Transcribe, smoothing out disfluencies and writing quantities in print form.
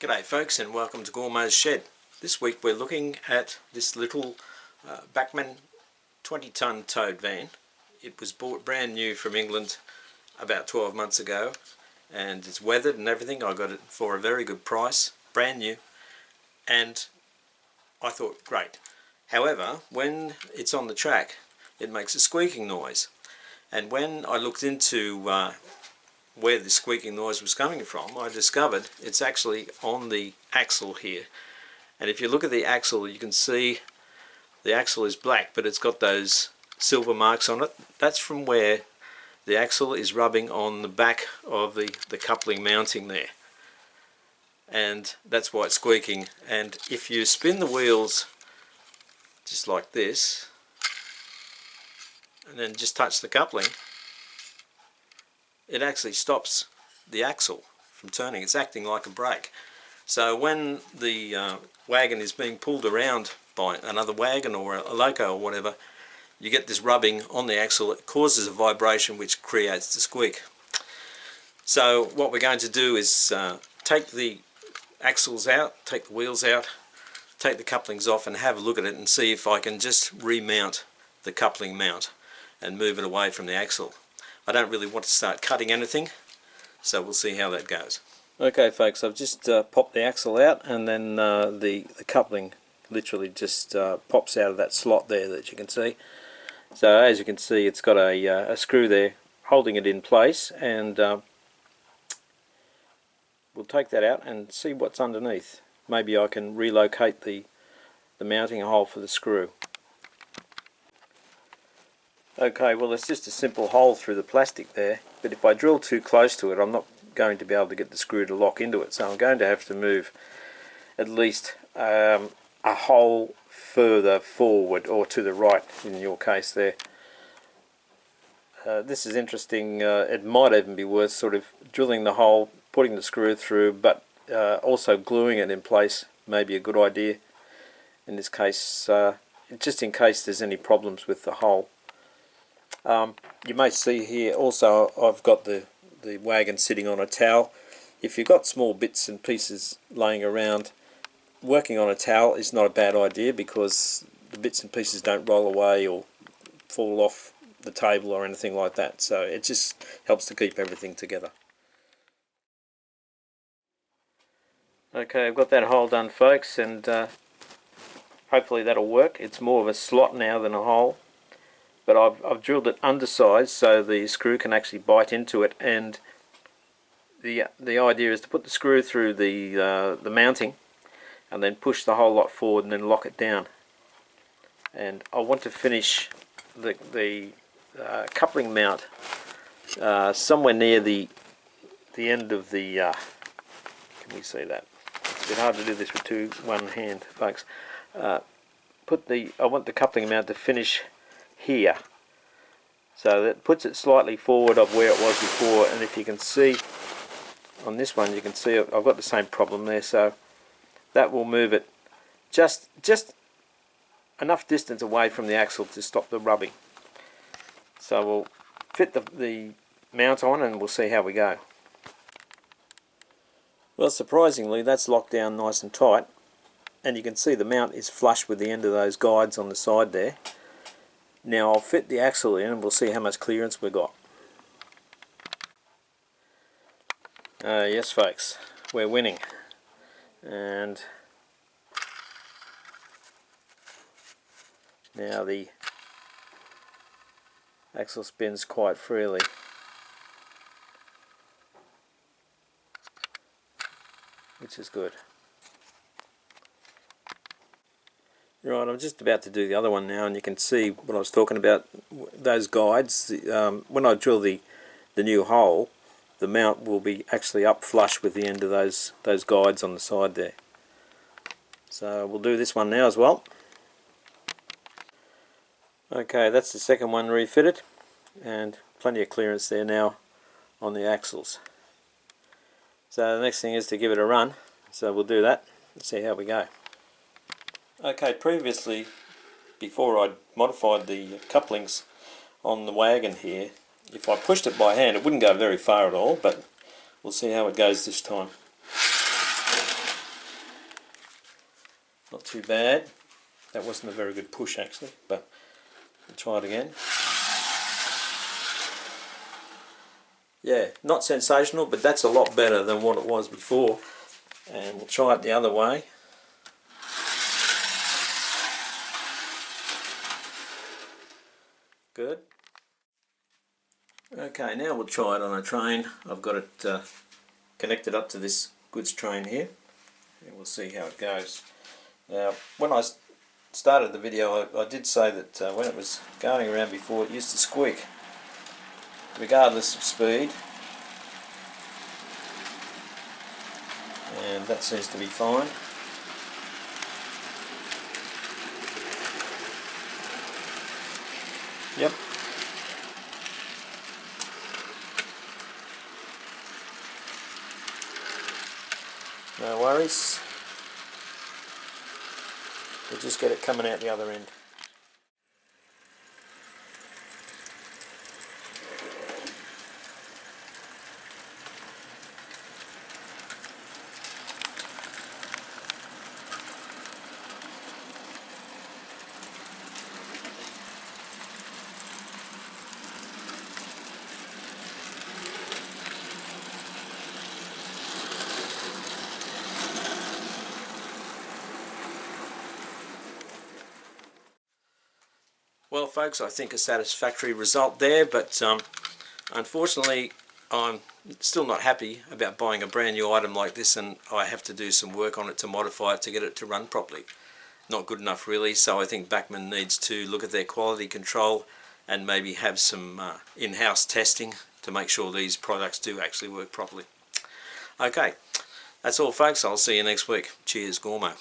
G'day folks, and welcome to Gormo's Shed. This week we're looking at this little Bachmann 20-ton towed van. It was bought brand new from England about 12 months ago, and it's weathered and everything. I got it for a very good price, brand new, and I thought great. However, when it's on the track it makes a squeaking noise, and when I looked into where the squeaking noise was coming from, I discovered it's actually on the axle here. And if you look at the axle, you can see the axle is black, but it's got those silver marks on it. That's from where the axle is rubbing on the back of the coupling mounting there, and that's why it's squeaking. And if you spin the wheels just like this and then just touch the coupling, it actually stops the axle from turning. It's acting like a brake. So when the wagon is being pulled around by another wagon or a loco or whatever, you get this rubbing on the axle. It causes a vibration which creates the squeak. So what we're going to do is take the axles out, take the wheels out, take the couplings off, and have a look at it and see if I can just remount the coupling mount and move it away from the axle. I don't really want to start cutting anything, so we'll see how that goes. Okay folks, I've just popped the axle out, and then the coupling literally just pops out of that slot there that you can see. So as you can see, it's got a screw there holding it in place, and we'll take that out and see what's underneath. Maybe I can relocate the mounting hole for the screw. Okay, well, it's just a simple hole through the plastic there, but if I drill too close to it, I'm not going to be able to get the screw to lock into it, so I'm going to have to move at least a hole further forward, or to the right in your case there. This is interesting. It might even be worth sort of drilling the hole, putting the screw through, but also gluing it in place may be a good idea in this case, just in case there's any problems with the hole. You may see here also I've got the wagon sitting on a towel. If you've got small bits and pieces laying around, working on a towel is not a bad idea, because the bits and pieces don't roll away or fall off the table or anything like that, so it just helps to keep everything together. Okay, I've got that hole done folks, and hopefully that'll work. It's more of a slot now than a hole, but I've drilled it undersized so the screw can actually bite into it, and the idea is to put the screw through the mounting and then push the whole lot forward and then lock it down. And I want to finish the coupling mount somewhere near the end of the can we see that? It's a bit hard to do this with one hand folks. I want the coupling mount to finish here, so that puts it slightly forward of where it was before. And if you can see on this one, you can see I've got the same problem there, so that will move it just enough distance away from the axle to stop the rubbing. So we'll fit the mount on and we'll see how we go. Well, surprisingly that's locked down nice and tight, and you can see the mount is flush with the end of those guides on the side there. Now I'll fit the axle in and we'll see how much clearance we've got. Yes folks, we're winning. And now the axle spins quite freely. Which is good. Right, I'm just about to do the other one now, and you can see what I was talking about, those guides. When I drill the new hole, the mount will be actually up flush with the end of those guides on the side there. So we'll do this one now as well. Okay, that's the second one refitted, and plenty of clearance there now on the axles. So the next thing is to give it a run, so we'll do that and see how we go. Okay, previously, before I modified the couplings on the wagon here, if I pushed it by hand it wouldn't go very far at all, but we'll see how it goes this time. Not too bad. That wasn't a very good push actually, but we'll try it again. Yeah, not sensational, but that's a lot better than what it was before. And we'll try it the other way. Good. Okay, now we'll try it on a train. I've got it connected up to this goods train here, and we'll see how it goes. Now, when I started the video, I did say that when it was going around before, it used to squeak, regardless of speed, and that seems to be fine. Yep. No worries. We'll just get it coming out the other end. Well folks, I think a satisfactory result there, but unfortunately I'm still not happy about buying a brand new item like this, and I have to do some work on it to modify it to get it to run properly. Not good enough really, so I think Bachmann needs to look at their quality control and maybe have some in-house testing to make sure these products do actually work properly. Okay, that's all folks, I'll see you next week. Cheers, Gormo.